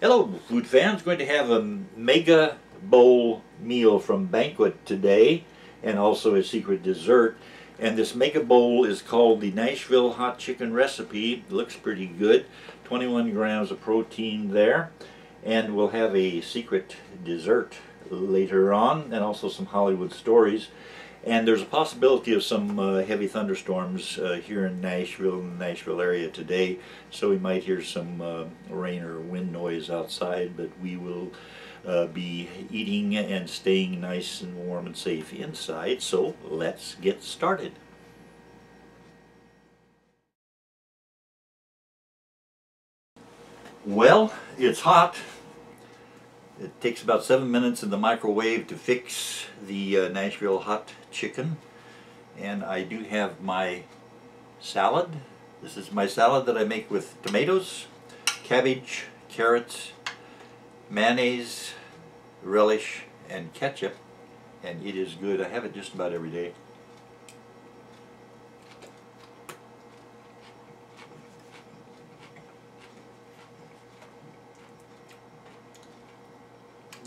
Hello, food fans. Going to have a mega bowl meal from Banquet today, and also a secret dessert. And this mega bowl is called the Nashville hot chicken recipe. It looks pretty good. 21 grams of protein there. And we'll have a secret dessert later on, and also some Hollywood stories. And there's a possibility of some heavy thunderstorms here in Nashville, area today. So we might hear some rain or wind noise outside, but we will be eating and staying nice and warm and safe inside. So let's get started. Well, it's hot. It takes about 7 minutes in the microwave to fix the Nashville hot chicken. And I do have my salad. This is my salad that I make with tomatoes, cabbage, carrots, mayonnaise, relish, and ketchup. And it is good. I have it just about every day.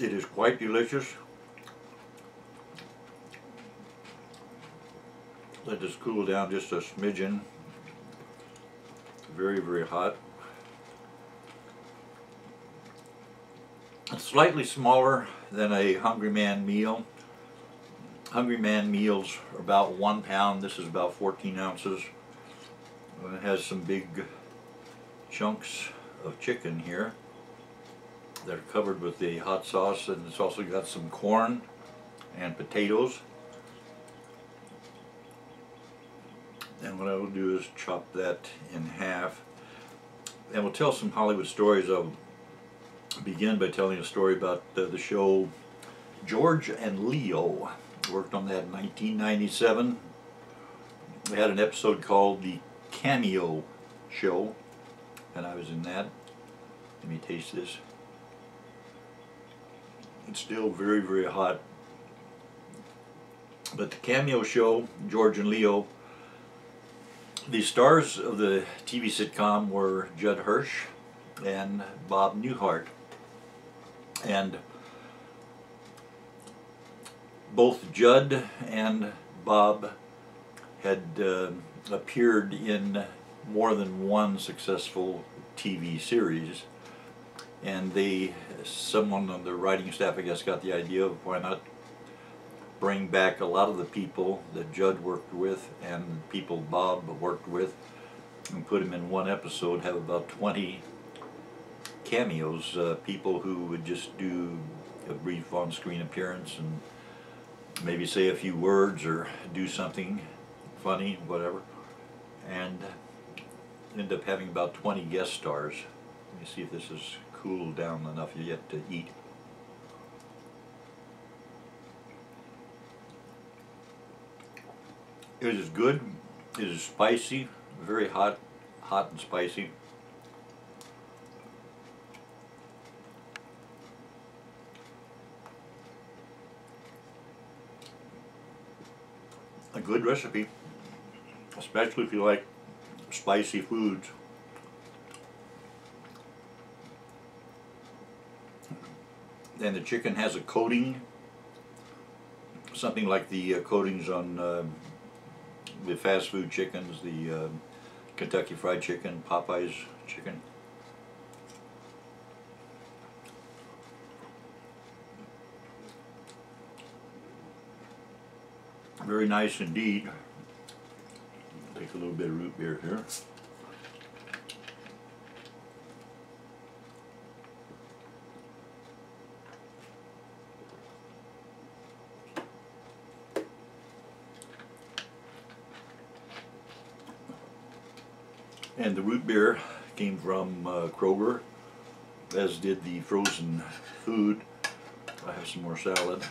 It is quite delicious. Let this cool down just a smidgen. Very, very hot. It's slightly smaller than a Hungry Man meal. Hungry Man meals are about 1 pound. This is about 14 ounces. It has some big chunks of chicken here. They're covered with the hot sauce, and it's also got some corn and potatoes. And what I will do is chop that in half. And we'll tell some Hollywood stories. I'll begin by telling a story about the show George and Leo. Worked on that in 1997. We had an episode called The Cameo Show, and I was in that. Let me taste this. It's still very, very hot. But the Cameo Show, George and Leo, the stars of the TV sitcom were Judd Hirsch and Bob Newhart. And both Judd and Bob had appeared in more than one successful TV series. And someone on the writing staff, I guess, got the idea of why not bring back a lot of the people that Judd worked with and people Bob worked with and put them in one episode, have about 20 cameos, people who would just do a brief on-screen appearance and maybe say a few words or do something funny, whatever, and end up having about 20 guest stars. Let me see if this is cooled down enough yet to eat. It is good. It is spicy, very hot and spicy. A good recipe, especially if you like spicy foods. And the chicken has a coating, something like the coatings on the fast food chickens, the Kentucky Fried Chicken, Popeye's chicken. Very nice indeed. Take a little bit of root beer here. And the root beer came from Kroger, as did the frozen food. I have some more salad.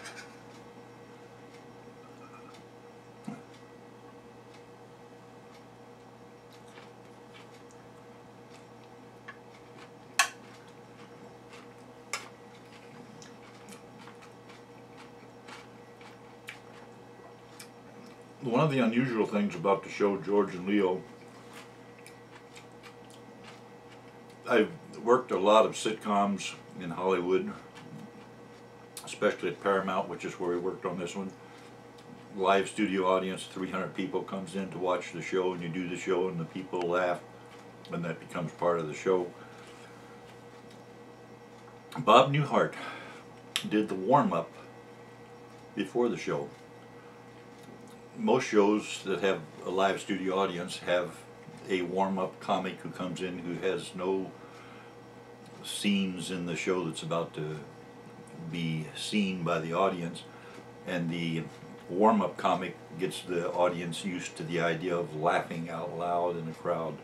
One of the unusual things about the show George and Leo, I've worked a lot of sitcoms in Hollywood, especially at Paramount, which is where he worked on this one. Live studio audience, 300 people comes in to watch the show, and you do the show and the people laugh, and that becomes part of the show. Bob Newhart did the warm-up before the show. Most shows that have a live studio audience have a warm-up comic who comes in who has no scenes in the show that's about to be seen by the audience, and the warm-up comic gets the audience used to the idea of laughing out loud in a crowd.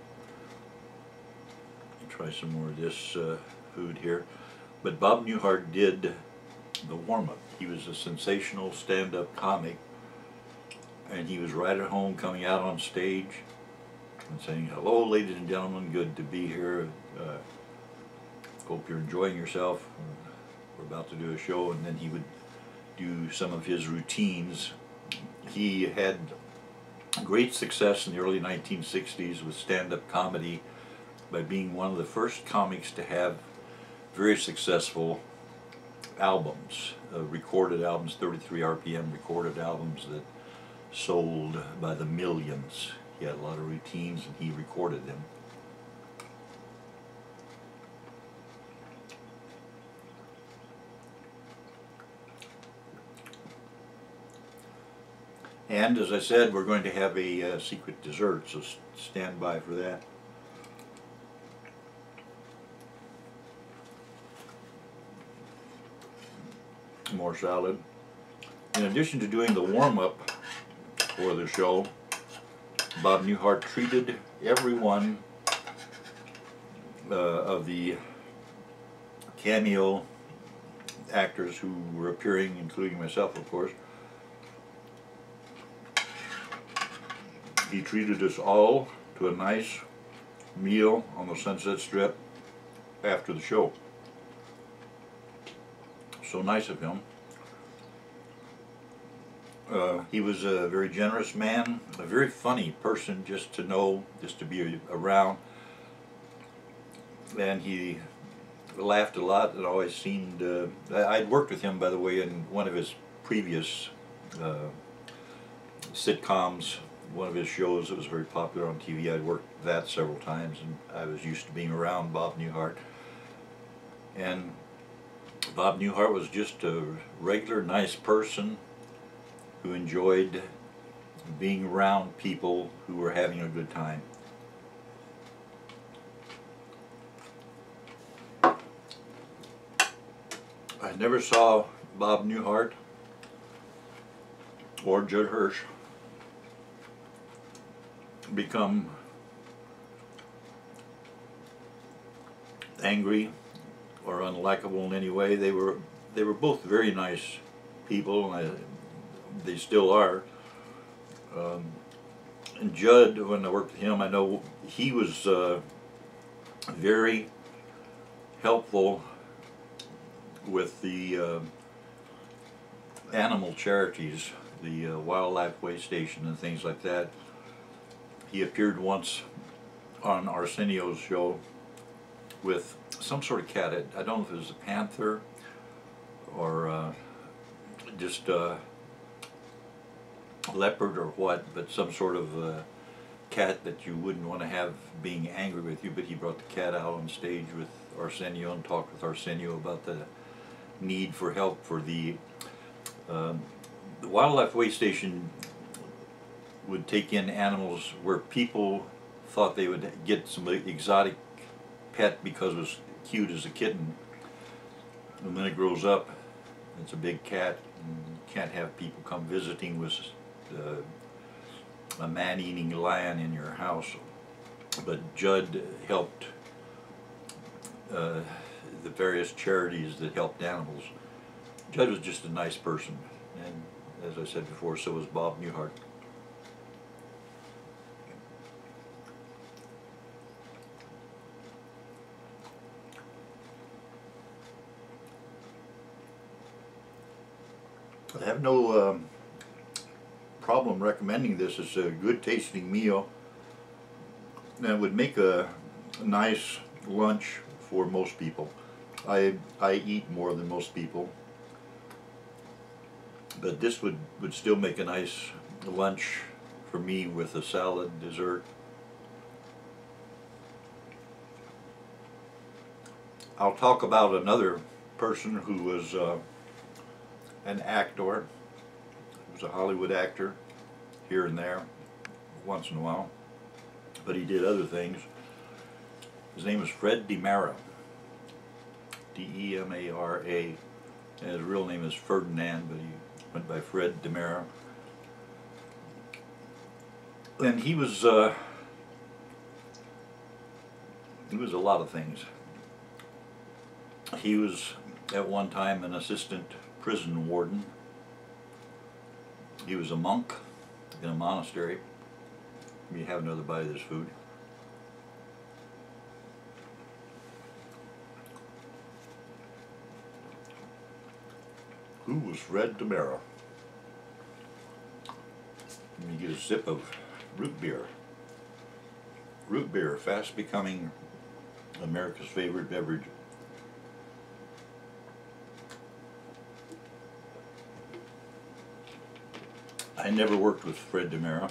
Try some more of this food here. But Bob Newhart did the warm-up. He was a sensational stand-up comic, and he was right at home coming out on stage and saying, "Hello, ladies and gentlemen, good to be here. Hope you're enjoying yourself. We're about to do a show," and then he would do some of his routines. He had great success in the early 1960s with stand-up comedy by being one of the first comics to have very successful albums, recorded albums, 33 RPM recorded albums that sold by the millions. He had a lot of routines and he recorded them. And as I said, we're going to have a secret dessert, so stand by for that. More salad. In addition to doing the warm-up for the show, Bob Newhart treated every one of the cameo actors who were appearing, including myself, of course. He treated us all to a nice meal on the Sunset Strip after the show. So nice of him. He was a very generous man, a very funny person just to know, just to be around. And he laughed a lot. It always seemed, I'd worked with him, by the way, in one of his previous sitcoms, one of his shows that was very popular on TV. I'd worked that several times, and I was used to being around Bob Newhart. And Bob Newhart was just a regular, nice person who enjoyed being around people who were having a good time. I never saw Bob Newhart or Judd Hirsch become angry or unlikable in any way. They were both very nice people, and they still are. And Judd, when I worked with him, I know he was very helpful with the animal charities, the wildlife way station and things like that. He appeared once on Arsenio's show with some sort of cat. I don't know if it was a panther or just a leopard or what, but some sort of cat that you wouldn't want to have being angry with you. But he brought the cat out on stage with Arsenio and talked with Arsenio about the need for help for the wildlife way station would take in animals where people thought they would get some exotic pet because it was cute as a kitten, and then it grows up, it's a big cat, and you can't have people come visiting with a man-eating lion in your house. But Judd helped the various charities that helped animals. Judd was just a nice person, and as I said before, so was Bob Newhart. I have no problem recommending this. It's a good tasting meal and it would make a nice lunch for most people. I eat more than most people, but this would still make a nice lunch for me with a salad, dessert. I'll talk about another person who was an actor. He was a Hollywood actor here and there, once in a while, but he did other things. His name is Fred Demara, D-E-M-A-R-A, and his real name is Ferdinand, but he went by Fred Demara. And he was a lot of things. He was at one time an assistant prison warden. He was a monk in a monastery. Let me have another bite of this food. Who was Fred Demara? Let me get a sip of root beer. Root beer, fast becoming America's favorite beverage. I never worked with Fred Demara.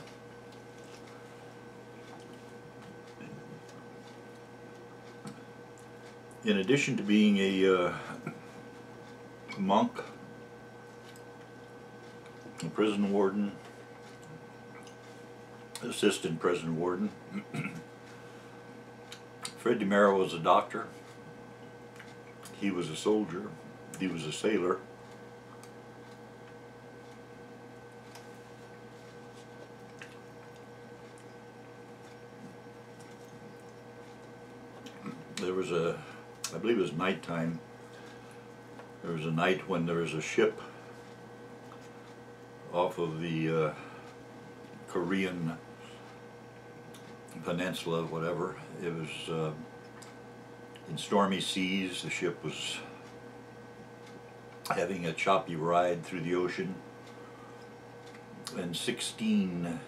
In addition to being a monk, a prison warden, assistant prison warden, Fred Demara was a doctor. He was a soldier. He was a sailor. There was I believe it was nighttime. There was a night when there was a ship off of the Korean peninsula, whatever. It was in stormy seas. The ship was having a choppy ride through the ocean, and 16,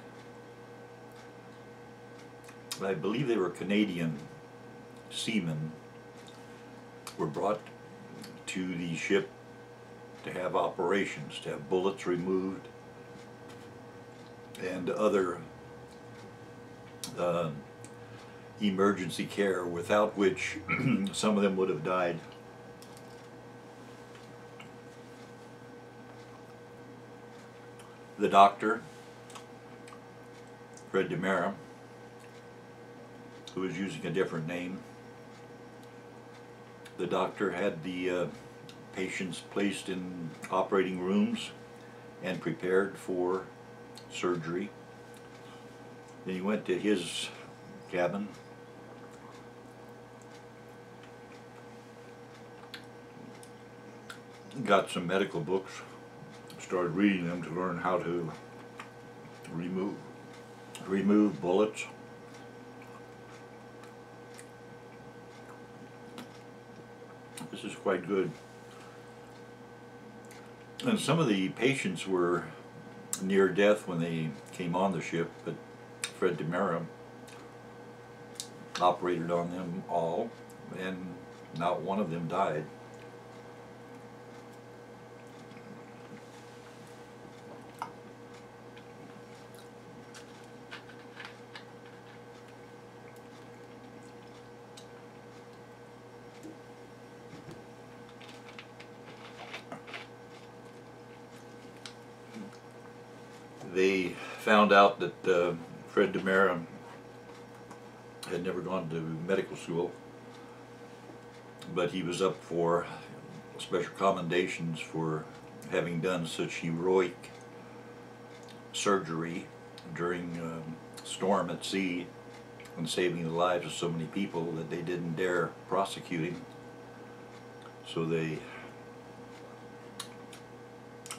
I believe they were Canadian seamen, were brought to the ship to have operations, to have bullets removed and other emergency care, without which some of them would have died. The doctor, Fred Demara, who was using a different name, the doctor had the patients placed in operating rooms and prepared for surgery. Then he went to his cabin, got some medical books, started reading them to learn how to remove bullets. This is quite good. And some of the patients were near death when they came on the ship, but Fred Demara operated on them all, and not one of them died. They found out that Fred Demara had never gone to medical school, but he was up for special commendations for having done such heroic surgery during a storm at sea and saving the lives of so many people that they didn't dare prosecute him. So they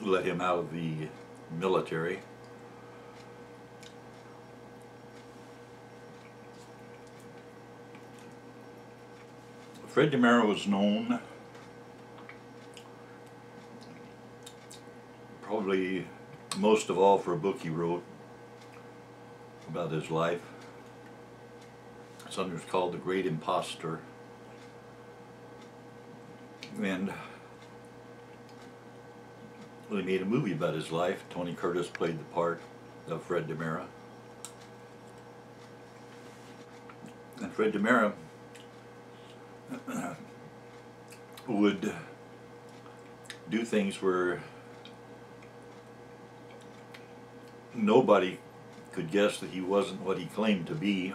let him out of the military. Fred Demara was known probably most of all for a book he wrote about his life. Something was called The Great Imposter. And they made a movie about his life. Tony Curtis played the part of Fred Demara. And Fred Demara would do things where nobody could guess that he wasn't what he claimed to be.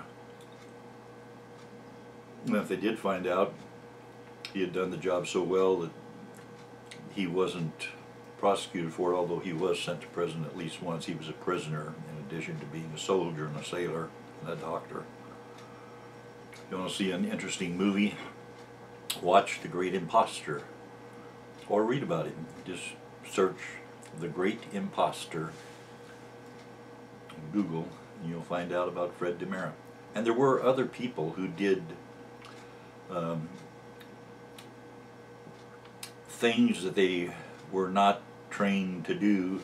And if they did find out, he had done the job so well that he wasn't prosecuted for it, although he was sent to prison at least once. He was a prisoner in addition to being a soldier and a sailor and a doctor. If you want to see an interesting movie, watch The Great Imposter or read about him. Just search The Great Imposter on Google and you'll find out about Fred Demara. And there were other people who did things that they were not trained to do.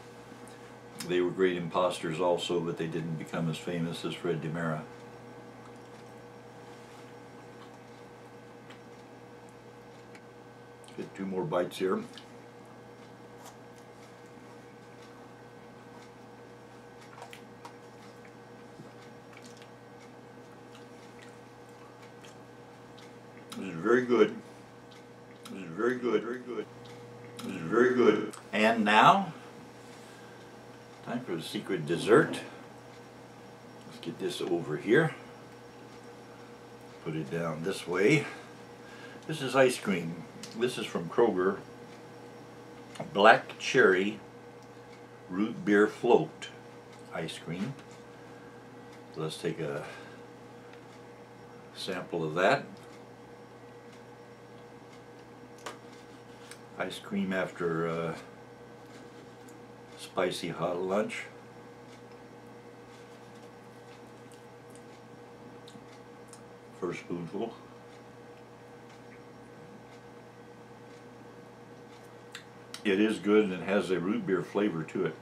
They were great imposters also, but they didn't become as famous as Fred Demara. Get 2 more bites here. This is very good. This is very good, very good. This is very good. And now, time for the secret dessert. Let's get this over here. Put it down this way. This is ice cream. This is from Kroger. Black cherry root beer float ice cream. So let's take a sample of that. Ice cream after a spicy hot lunch. First spoonful. It is good and it has a root beer flavor to it.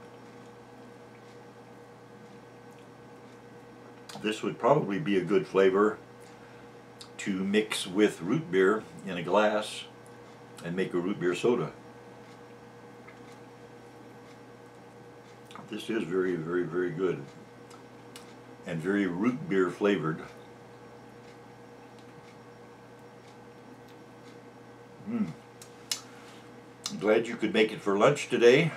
This would probably be a good flavor to mix with root beer in a glass and make a root beer soda. This is very, very, very good and very root beer flavored. I'm glad you could make it for lunch today.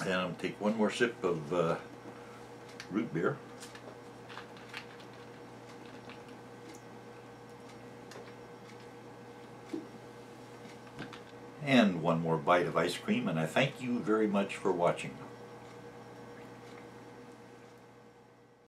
And I'll take one more sip of root beer. And one more bite of ice cream, and I thank you very much for watching.